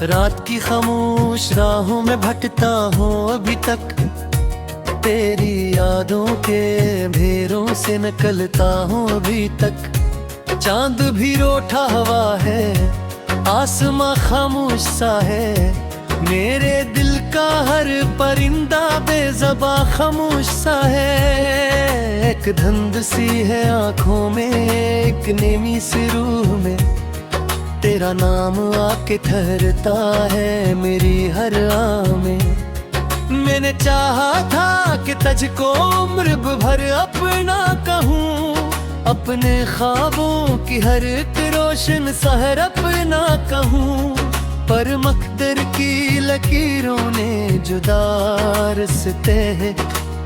रात की खामोश राहों में भटकता हूँ अभी तक, तेरी यादों के भेरों से निकलता हूँ अभी तक। चांद भी रोठा हवा है, आसमां खामोश सा है, मेरे दिल का हर परिंदा बेज़बां खामोश सा है। एक धुंध सी है आंखों में, एक नेमी सी रूह में, तेरा नाम आके ठहरता है मेरी हर आह में। मैंने चाहा था कि तुझको उम्र भर अपना कहूँ, अपने ख्वाबों की हर एक रोशन सहर अपना कहूँ, पर मकदर की लकीरों ने जुदा रिश्ते हैं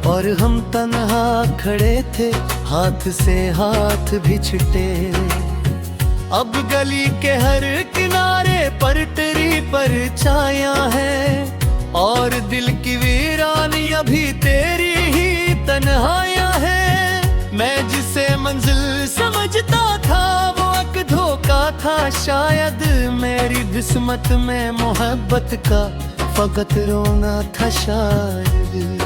और हम तन्हा खड़े थे, हाथ से हाथ भी छुटे। अब गली के हर किनारे पर तेरी परछाया है और दिल की वीरानी अभी तेरी ही तन्हाया है। मैं जिसे मंजिल समझता था वो एक धोखा था शायद, मेरी किस्मत में मोहब्बत का फकत रोना था शायद।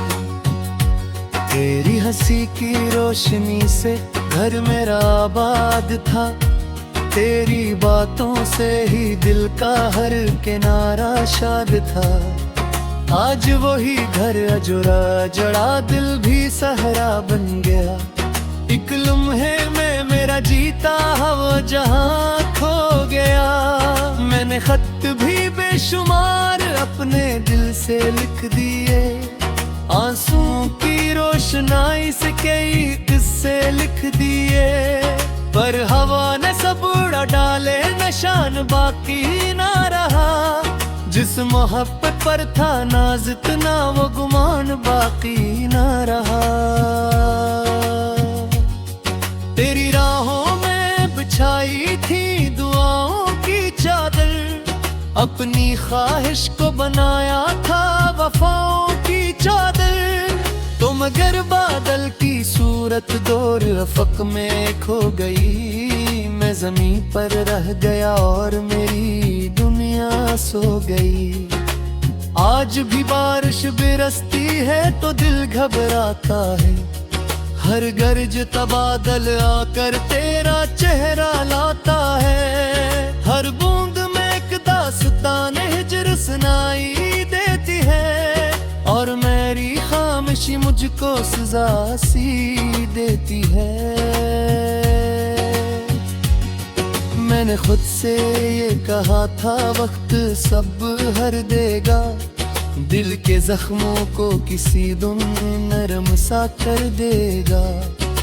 तेरी हंसी की रोशनी से घर मेरा आबाद था, तेरी बातों से ही दिल का हर किनारा शाद था। आज वही घर अजुरा जड़ा दिल भी सहरा बन गया, एक लम्हे में मेरा जीता हवा जहां खो गया। मैंने खत भी बेशुमार अपने दिल से लिख दिए, आंसुओं की रोशनाई से कई किस्से लिख दिए, पर हवा ने सब उड़ा डाले, निशान बाकी ना रहा। जिस मोहब्बत पर था नाज इतना वो गुमान बाकी ना रहा। तेरी राहों में बिछाई थी दुआओं की चादर, अपनी ख्वाहिश को बनाया था वफाओं की चादर। तो मगर बादल की सूरत दूर अफक में खो गई, मैं जमीन पर रह गया और मेरी दुनिया सो गई। आज भी बारिश बरसती है तो दिल घबराता है, हर गरजता बादल आकर तेरा चेहरा लाता है। हर बूंद में एक दास्तान हिज्र सुनाई देती है और मेरी खामोशी मुझको सजा सी देती है। मैंने खुद से ये कहा था वक्त सब हर देगा, दिल के जख्मों को किसी दिन नरम सा कर देगा।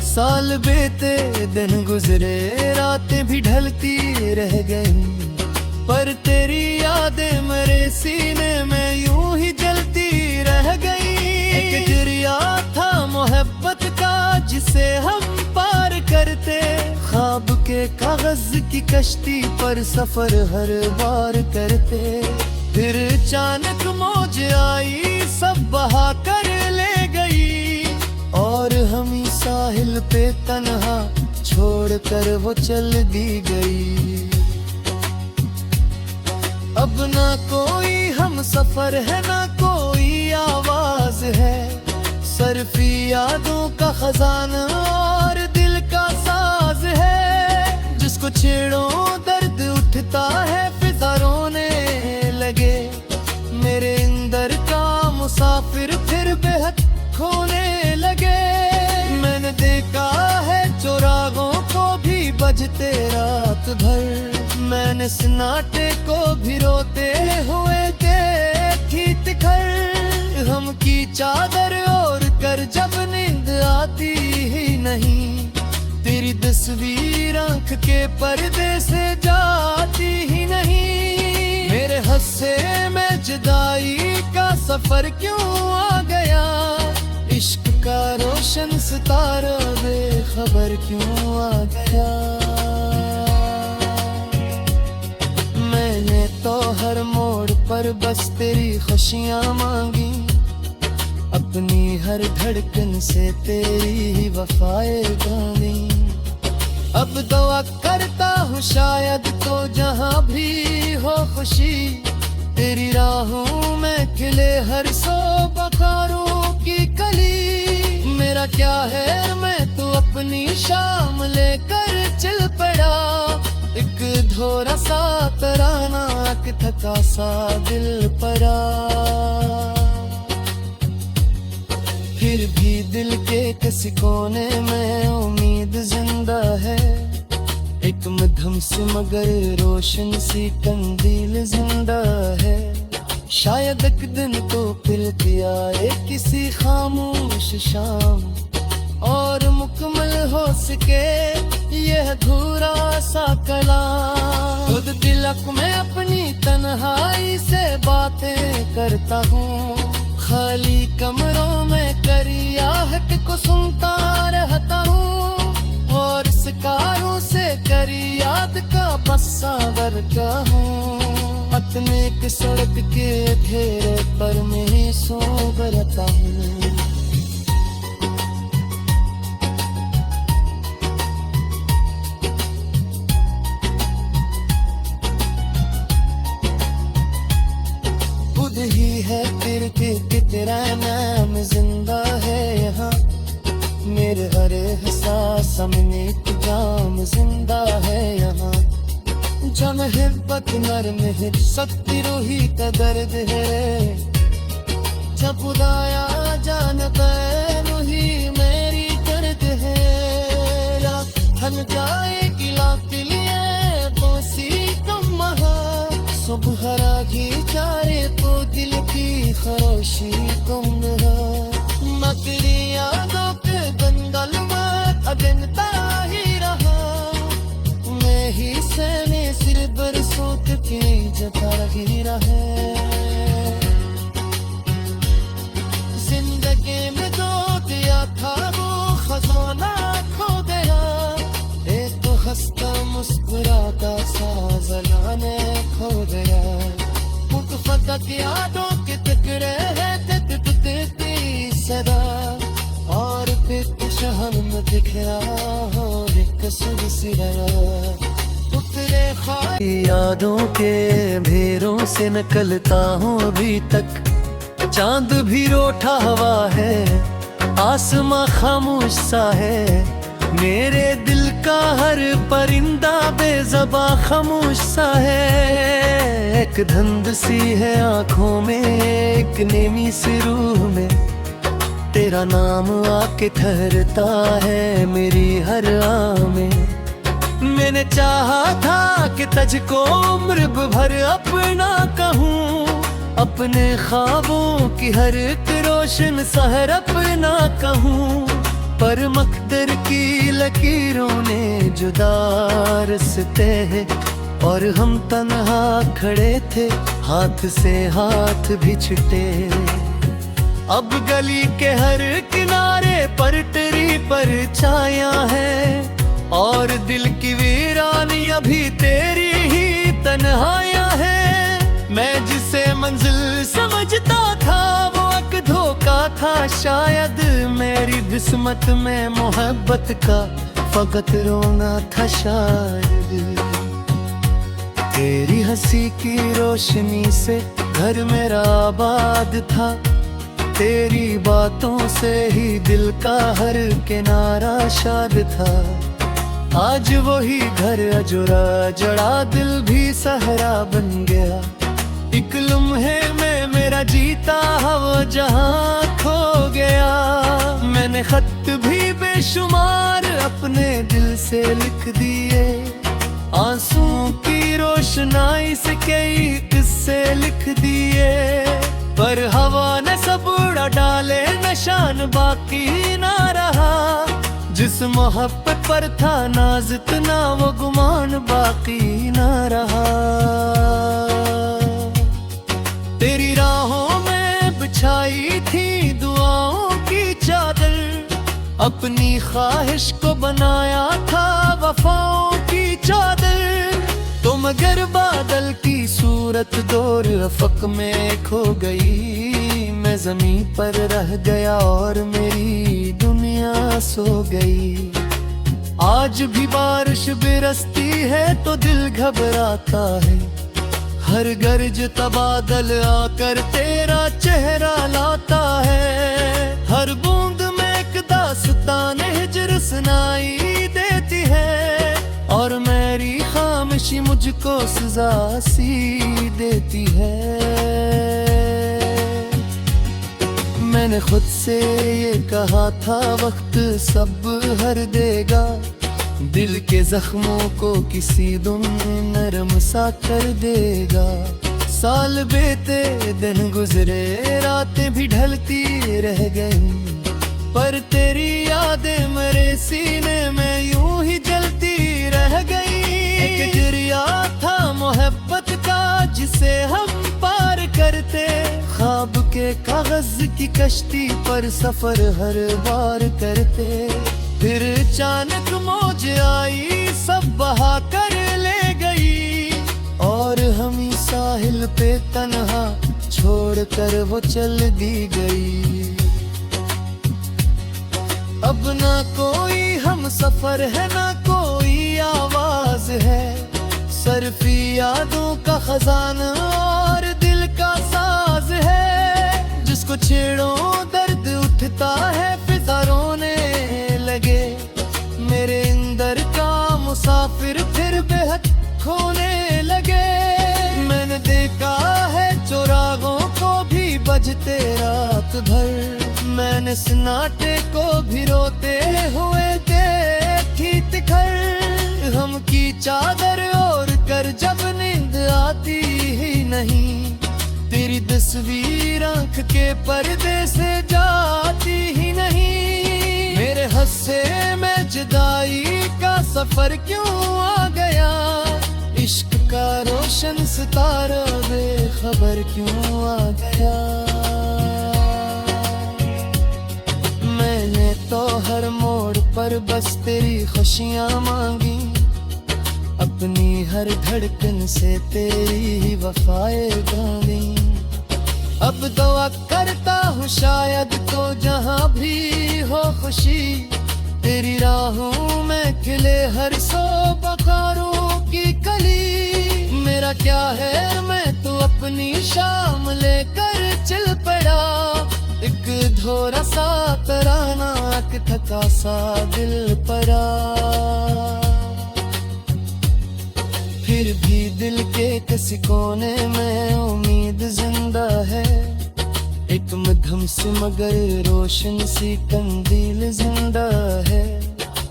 साल बीते दिन गुजरे रातें भी ढलती रह गई, पर तेरी यादें मेरे सीने में यूं ही जलती रह गई। एक दरिया था मोहब्बत का जिसे हम पार करते, ख्वाब के कागज की कश्ती पर सफर हर बार करते। फिर अचानक मौज आई सब बहा कर ले गई, और हम ही साहिल पे तन्हा छोड़ कर वो चल दी गई। अब ना कोई हम सफर है ना कोई आवाज है, सर्फी यादों का खजाना और दिल का साज है। जिसको छेड़ो दर्द उठता है फिजा रोने लगे, मेरे अंदर का मुसाफिर फिर बेहद खोने लगे। मैंने देखा है चौराहों को भी बजते रात भर, मैंने सन्नाटे को भी रोते हुए देखी तिखर। हम की चादर ओढ़ कर जब नींद आती ही नहीं, तेरी तस्वीर आंख के पर्दे से जाती ही नहीं। मेरे हस्से में जुदाई का सफर क्यों आ गया, इश्क का रोशन सितारा बेखबर क्यों आ गया। मैंने तो हर मोड़ पर बस तेरी खुशियाँ मांगी, अपनी हर धड़कन से तेरी वफाएं गानी। अब दुआ करता हूँ शायद तो जहाँ भी हो खुशी, तेरी राहों में खिले हर सौ बखारों की कली। मेरा क्या है, मैं तो अपनी शाम लेकर चल पड़ा। एक धोरा सा तराना, एक थका सा दिल पड़ा। फिर भी दिल के किसी कोने में उम्मीद जिंदा है। एक मध्यम सी मगर रोशन सी कंदील जिंदा है। शायद एक दिन तो फिर भी आए किसी खामोश शाम, और मुकम्मल हो सके यह अधूरा सा कलाम। खुद तिलक में अपनी तन्हाई से बातें करता हूँ, खाली कमरों में करी आहट को सुनता रहता हूँ। और शिकारों से करी याद का बस्सा भरता हूँ। अपने की सड़क के घेरे पर मैं सो रहता हूँ। खुद ही है फिर के तेरा नाम जिंदा है यहाँ। मेरे हर एहसास में एक जाम जिंदा है यहाँ। जन हिब्बत नरम है सत्य रूही का दर्द है। जब खुदाया जान गैर ही मेरी दर्द है। थन जाएगी लाख लिए बोसी तुम महा। सुबह रागी चारे तो दिल की खरोशी तुम रहा। मकड़ी यादों के दंगल में अगनता ही रहा। मैं ही सहने सिर बरसों की जता रही रहे। जिंदगी में जो दिया था वो खजाना खो गया। एक तो हंसता मुस्कुराता सा ज़माने खो गया। फकत यादों के टुकड़े हैं टूटती सदा। और फिर शहर में दिख रहा हो एक सिलसिला। उतरे यादों के घेरों से निकलता हूँ अभी तक। चांद भी रोठा हवा है, आसमां खामोश सा है। मेरे दिल का हर परिंदा बेज़बां खामोश सा है। एक धुंध सी है आंखों में, एक नेमी सी रूह में। तेरा नाम आके ठहरता है मेरी हर आह में। मैंने चाहा था कि तुझको उम्र भर अपना कहूँ। अपने ख्वाबों की हर एक रोशन सहर अपना कहूँ। पर मकदर की लकीरों ने जुदा रस्ते हैं। और हम तन्हा खड़े थे, हाथ से हाथ भी छुटे। अब गली के हर किनारे पर तेरी परछाया है। और दिल की वीरानी अभी तेरी ही तन्हाइयां है। मैं जिसे मंजिल समझता था वो एक धोखा था शायद। मेरी किस्मत में मोहब्बत का फकत रोना था शायद। तेरी हंसी की रोशनी से घर मेरा आबाद था। तेरी बातों से ही दिल का हर किनारा शाद था। आज वही घर अजुरा जड़ा दिल भी सहरा बन गया। एक लम्हे में मेरा जीता हवा जहां खो गया। मैंने खत भी बेशुमार अपने दिल से लिख दिए। आंसुओं की रोशनाई से कई किस्से लिख दिए। पर हवा ने सब उड़ा डाले, निशान बाकी ना रहा। जिस मोहब्बत पर था नाज इतना वो गुमान बाकी ना रहा। तेरी राहों में बिछाई थी दुआओं की चादर। अपनी ख्वाहिश को बनाया था वफाओं की चादर। तो मगर बादल की सूरत दूर अफक में खो गई। मैं जमीन पर रह गया और मेरी दुनिया सो गई। आज भी बारिश बरसती है तो दिल घबराता है। हर गरजता बादल आकर तेरा चेहरा लाता है। हर बूंद में एक दास्तान हिज्र सुनाई देती है, और मेरी खामोशी मुझको सजा सी देती है। मैंने खुद से ये कहा था वक्त सब हर देगा, दिल के जख्मों को किसी दिन नरम सा कर देगा। साल बीते दिन गुजरे रातें भी ढलती रह गईं, पर तेरी यादें मेरे सीने में यूं ही जलती रह गई। एक दरिया था मोहब्बत का जिसे हम पार करते, ख्वाब के कागज की कश्ती पर सफर हर बार करते। फिर अचानक मौज आई सब बहा कर ले गई, और हम ही साहिल पे तन्हा छोड़ कर वो चल दी गई। अब ना कोई हम सफर है ना कोई आवाज है, सर्फी यादों का खजाना और दिल का साज है। जिसको छेड़ो दर्द उठता है फिजा रोने लगे, मेरे अंदर का मुसाफिर फिर बेहद खोने लगे। मैंने देखा है चौराहों को भी बजते रात भर, मैंने सन्नाटे को भी रोते हुए देखी तिखर। हम की चादर ओढ़ कर जब नींद आती ही नहीं, तेरी तस्वीर आंख के पर्दे से जाती ही नहीं। मेरे हस्से में जुदाई का सफर क्यों आ गया, इश्क का रोशन सितारा बेखबर क्यों आ गया। मैंने तो हर मोड़ पर बस तेरी खुशियाँ मांगी, अपनी हर धड़कन से तेरी वफाएं गानी। अब दुआ करता हूँ शायद तो जहाँ भी हो खुशी, तेरी राहों में खिले हर सौ बहारों की कली। मेरा क्या है मैं तो अपनी शाम लेकर चल पड़ा, एक धोरा सा तराना एक थका सा दिल पड़ा। फिर भी दिल के किसी कोने में उम्मीद जिंदा है, एक मध्यम सी मगर रोशन सी कंदील जिंदा है।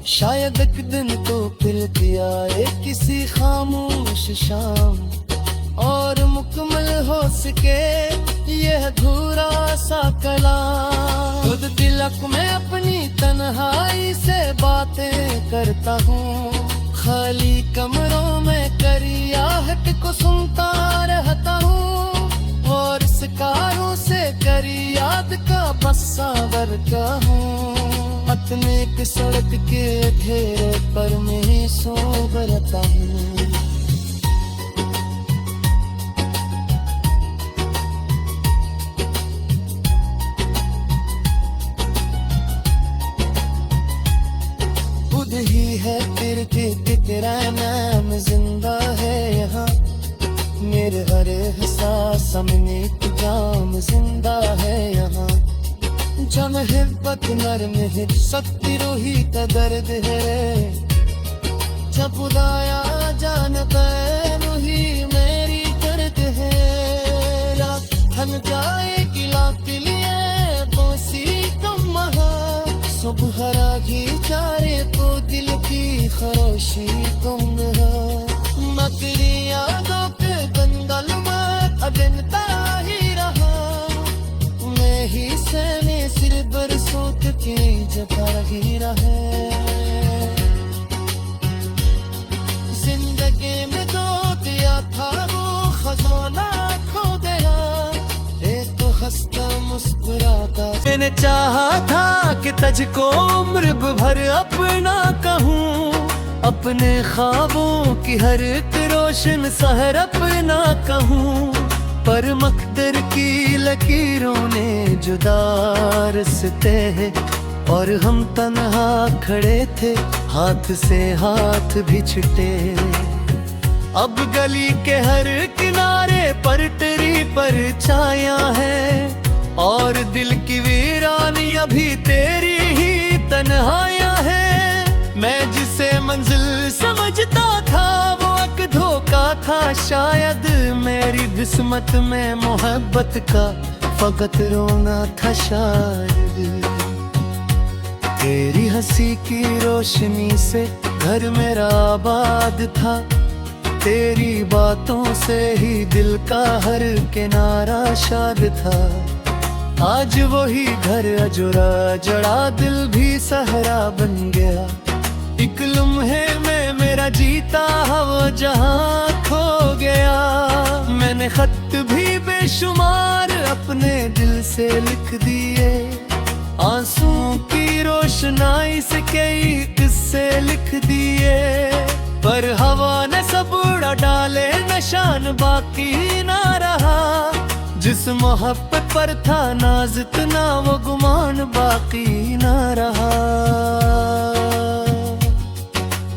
शायद एक दिन तो फिर आए किसी खामोश शाम, और मुकम्मल हो सके यह अधूरा सा कलाम। खुद तिलक में अपनी तन्हाई से बातें करता हूँ, खाली कमरों में करी आहट को सुनता रहता हूँ, और शिकारों से करी याद का बसावर का हूँ। अपने एक सड़क के घेरे पर मैं सो रहता हूँ। खुद ही है फिर के तेरा नाम जिंदा है यहाँ, मेरे हर एहसास में एक जाम जिंदा है यहाँ। जम हिब्बत नरम है सख्ती रोही का दर्द है, जब उदाया जान बैन ही मेरी दर्द है। रात थम जाए किला के लिए बोसी कम महा, सुबह रागी चारे को दिल की खरोशी तुम मकड़ी यादों के दंगल में अजनता ही रहा, मैं ही सहने सिर बरसों की जता ही रहा। जिंदगी में जो दिया था वो खजाना खो गया, एक तो हंसता मुस्कुराता। मैंने चाहा था कि तुझको उम्र भर अपना कहूँ, अपने ख्वाबों की हर एक रोशन सहर अपना कहूँ, पर मकदर की लकीरों ने जुदा रस्ते हैं, और हम तन्हा खड़े थे हाथ से हाथ भी छुटे। अब गली के हर किनारे पर तेरी परछाया है, और दिल की वीरानी अभी तेरी ही तन्हाइयां है। मैं जिसे मंजिल समझता था वो एक धोखा था शायद, मेरी किस्मत में मोहब्बत का फकत रोना था शायद। तेरी हंसी की रोशनी से घर मेरा आबाद था, तेरी बातों से ही दिल का हर किनारा शाद था। आज वही घर अजुरा जड़ा दिल भी सहरा बन गया, एक लम्हे में मेरा जीता हवा जहां खो गया। मैंने खत भी बेशुमार अपने दिल से लिख दिए, आंसू की रोशनाई से कई किस्से लिख दिए, पर हवा ने सब उड़ा डाले, निशान बाकी ना रहा। जिस मोहब्बत पर था नाज इतना वो गुमान बाकी ना रहा।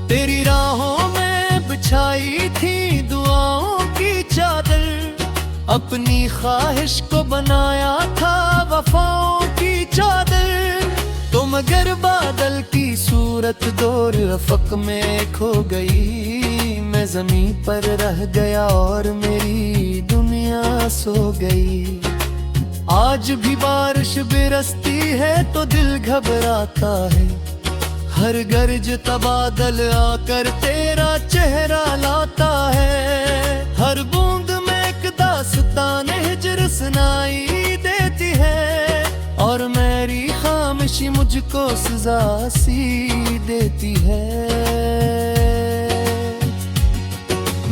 तेरी राहों में बिछाई थी दुआओं की चादर, अपनी ख्वाहिश को बनाया था वफाओं की चादर। तो मगर बादल की सूरत दूर अफक में खो गई, मैं जमीन पर रह गया और मेरी दुनिया सो गई। आज भी बारिश बरसती है तो दिल घबराता है, हर गरजता बादल आकर तेरा चेहरा लाता है। हर बूंद में एक दास्तान हिज्र सुनाई देती है, और मेरी खामोशी मुझको सजा सी देती है।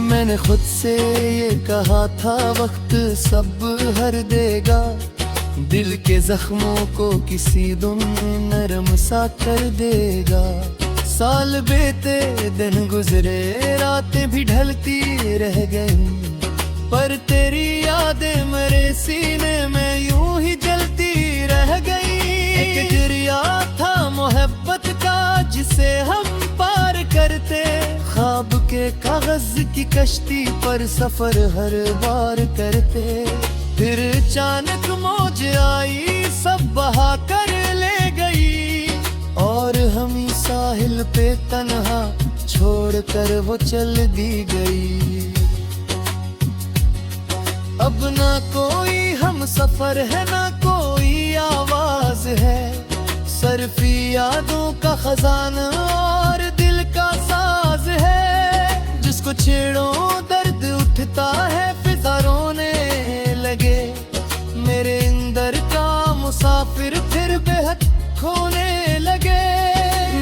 मैंने खुद से ये कहा था वक्त सब हर देगा, दिल के जख्मों को किसी दिन नरम सा कर देगा। साल बीते दिन गुजरे रातें भी ढलती रह गई, पर तेरी यादें मेरे सीने में यूं ही जलती रह गई। एक दरिया था मोहब्बत का जिसे हम पार करते, ख्वाब के कागज की कश्ती पर सफर हर बार करते। फिर अचानक मौज आई सब बहा कर ले गई, और हम ही साहिल पे तन्हा छोड़ कर वो चल दी गई। अब ना कोई हम सफर है ना कोई आवाज है, सरफी यादों का खजाना और दिल का साज है। जिसको छेड़ो दर्द उठता है फिजा रोने लगे, मेरे अंदर का मुसाफिर फिर बेहद खोने लगे।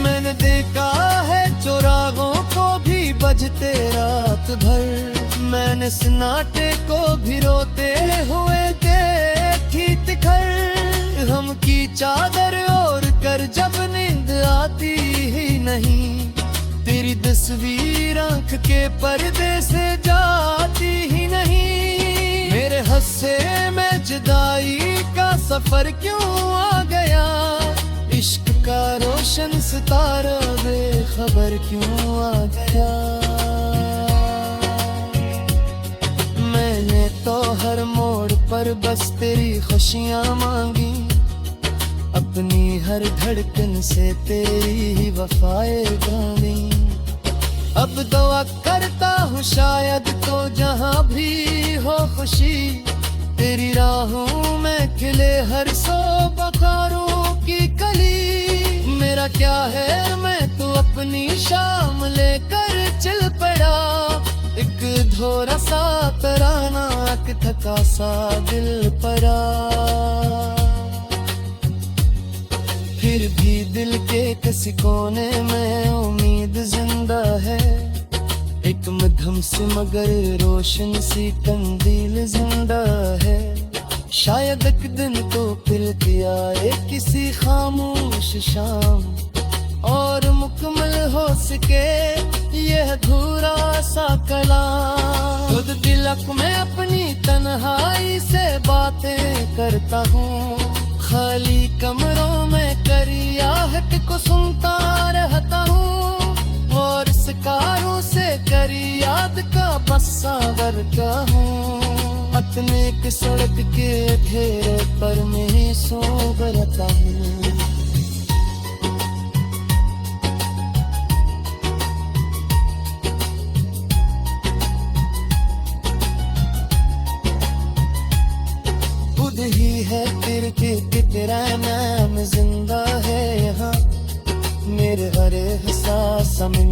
मैंने देखा है चौराहों को भी बजते रात भर, मैंने सन्नाटे को भी रोते हुए देखी तिखर। हम की चादर ओढ़ कर जब नींद आती ही नहीं, तेरी तस्वीर आंख के पर्दे से जाती ही नहीं। मेरे हस्से में जुदाई का सफर क्यों आ गया, इश्क का रोशन सितारा बेखबर क्यों आ गया। मैंने तो हर मोड़ पर बस तेरी खुशियाँ मांगी, अपनी हर धड़कन से तेरी ही वफाएं गानी। अब दुआ करता हूँ शायद तो जहाँ भी हो खुशी, तेरी राहों में खिले हर सो बखारों की कली। मेरा क्या है मैं तो अपनी शाम लेकर चल पड़ा, एक धोरा सा तराना एक थका सा दिल पड़ा। फिर भी दिल के किसी कोने में उम्मीद जिंदा है, एक मध्यम सी मगर रोशन सी कंदील जिंदा है। शायद एक दिन तो फिर के आए किसी खामोश शाम, और मुकम्मल हो सके यह अधूरा सा कलाम। खुद तिलक में अपनी तन्हाई से बातें करता हूँ, खाली कमरों में करियाहट को सुनता रहता हूँ, और शिकारों से तेरी याद का बसावर का हूँ। अपने एक सड़क के घेरे पर मैं सो रहता हूँ। खुद ही है फिर के तेरा नाम जिंदा है यहाँ। मेरे हर एहसास में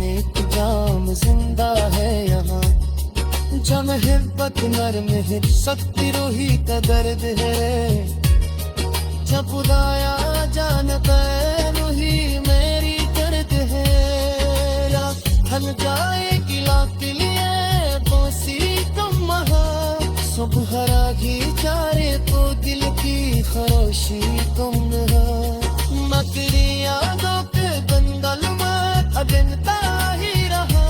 जाम जिंदा है यहाँ। जम हिब्बत नरम है शक्ति रोही का दर्द है। जब उदाया जान पैन ही मेरी दर्द है। थल जाए गिला के लिए बोसी कम महा। सुबह रागी चारे तो दिल की खरोशी तुम मकड़ी यादों के दंगल में अजनता ही रहा।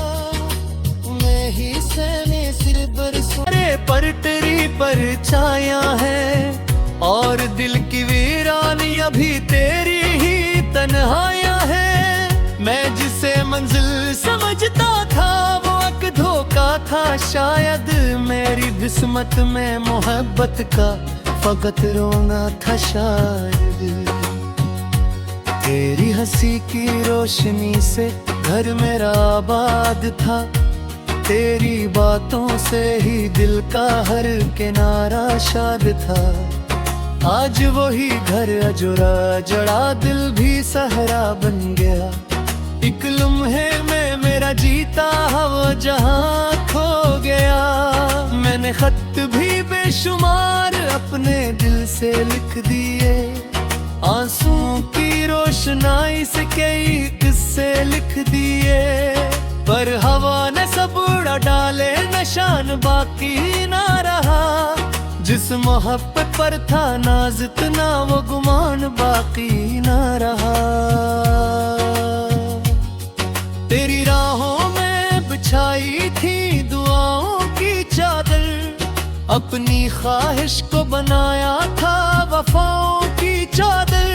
मैं ही सहने सिर बरसों पर तेरी परछाया है। और दिल की वीरानी अभी तेरी ही तन्हाया है। मैं जिसे मंजिल समझता था वो एक धोखा था शायद। मेरी किस्मत में मोहब्बत का फकत रोना था शायद। तेरी हंसी की रोशनी से घर मेरा आबाद था। तेरी बातों से ही दिल का हर किनारा शाद था। आज वही घर अजुरा जड़ा दिल भी सहरा बन गया। एक लम्हे में मेरा जीता हवा जहां खो गया। मैंने खत भी बेशुमार अपने दिल से लिख दिए। आंसुओं की रोशनाई से कई किस्से लिख दिए। पर हवा ने सब उड़ा डाले निशान बाकी ना रहा। जिस मोहब्बत पर था नाज इतना वो गुमान बाकी ना रहा। तेरी राहों में बिछाई थी दुआओं की चादर। अपनी ख्वाहिश को बनाया था वफाओं की चादर।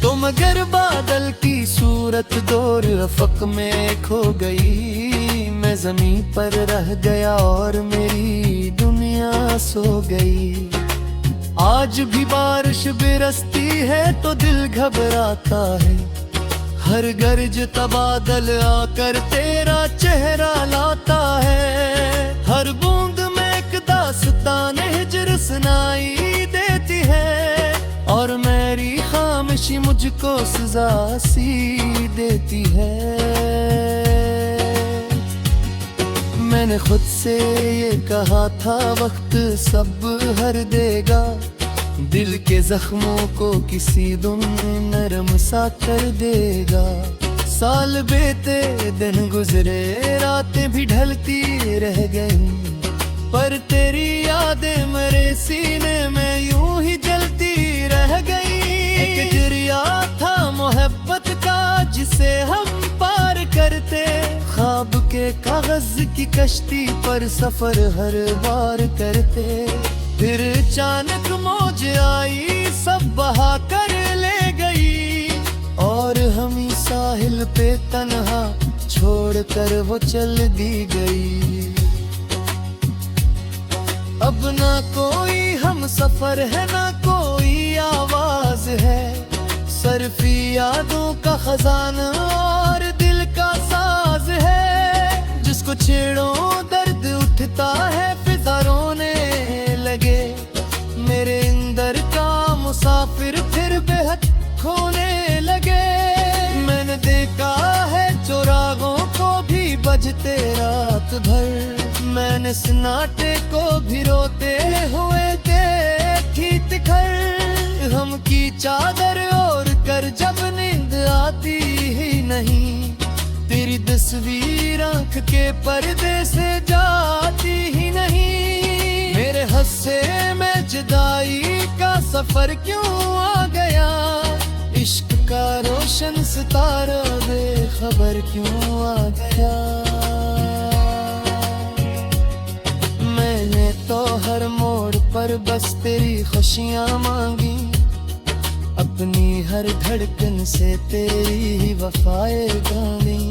तो मगर बादल की सूरत दूर अफक में खो गई। मैं जमीन पर रह गया और मेरी दुनिया सो गई। आज भी बारिश बरसती है तो दिल घबराता है। हर गरजता बादल आकर तेरा चेहरा लाता है। हर बूंद में एक दास्तान हिज्र सुनाई देती है। और मेरी खामोशी मुझको सजा सी देती है। मैंने खुद से ये कहा था वक्त सब हर देगा। दिल के जख्मों को किसी दिन नरम सा कर देगा। साल बीते दिन गुजरे रातें भी ढलती रह गई। पर तेरी यादें मेरे सीने में यूं ही जलती रह गई। एक दरिया था मोहब्बत का जिसे हम पार करते। ख्वाब के कागज की कश्ती पर सफर हर बार करते। फिर अचानक मौज आई सब बहा कर ले गई। और हम ही साहिल पे तन्हा छोड़ कर वो चल दी गई। अब ना कोई हम सफर है ना कोई आवाज है। सरफी यादों का खजाना और दिल का साज है। जिसको छेड़ो दर्द उठता है फिजा रोने लगे। मेरे अंदर का मुसाफिर फिर बेहद खोने लगे। मैंने देखा है चौराहों को भी बजते रात भर। मैंने सन्नाटे को भी रोते हुए देखी तिखर। हम की चादर ओढ़ कर जब नींद आती ही नहीं। तेरी तस्वीर आंख के पर्दे से जाती ही नहीं। मेरे हस्से में जुदाई का सफर क्यों आ गया। इश्क का रोशन सितारा बेखबर क्यों आ गया। मैंने तो हर मोड़ पर बस तेरी खुशियाँ मांगी। अपनी हर धड़कन से तेरी वफाएं गानी।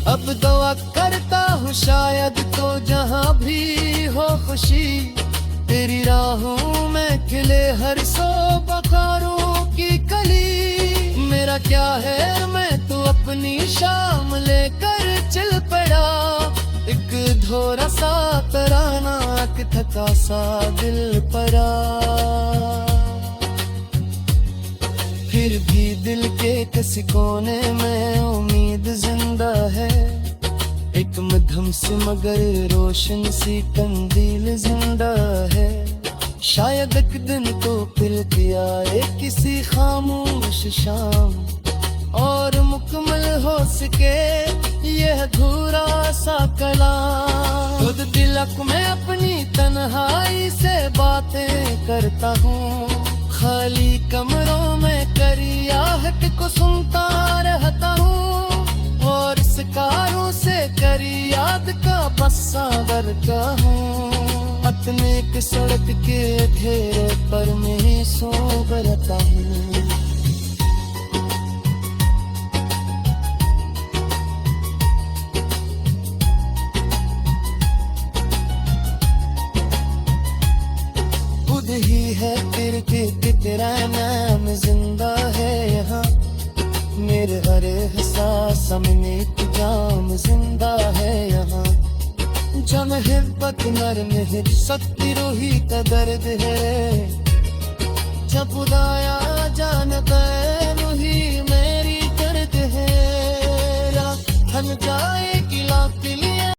अब दुआ करता हूँ शायद तो जहाँ भी हो खुशी, तेरी राहों में खिले हर सौ बखारों की कली। मेरा क्या है, मैं तो अपनी शाम लेकर चल पड़ा, एक धोरा सा तराना, एक थका सा दिल परा। फिर भी दिल के किसी कोने में उम्मीद जिंदा है, एक मध्यम सी मगर रोशन सी कंदील जिंदा है। शायद एक दिन तो फिर के आए किसी खामोश शाम, और मुकम्मल हो सके यह अधूरा सा कलाम। खुद दिलक में अपनी तन्हाई से बातें करता हूँ, खाली कमरों में करी आहट को सुनता रहता हूँ, और शिकारों से करी याद का बस्सा करता हूँ। अपने एक सड़क के घेरे पर मैं सो रहता हूँ। खुद ही है फिर के तेरा नाम जिंदा है यहाँ, मेरे हर एहसास में इंतजाम जिंदा है यहाँ। जब हिब्बत नरम है सत्ती रूही का दर्द है, जब खुदाया जानता है रूही मेरी दर्द है। थम जाए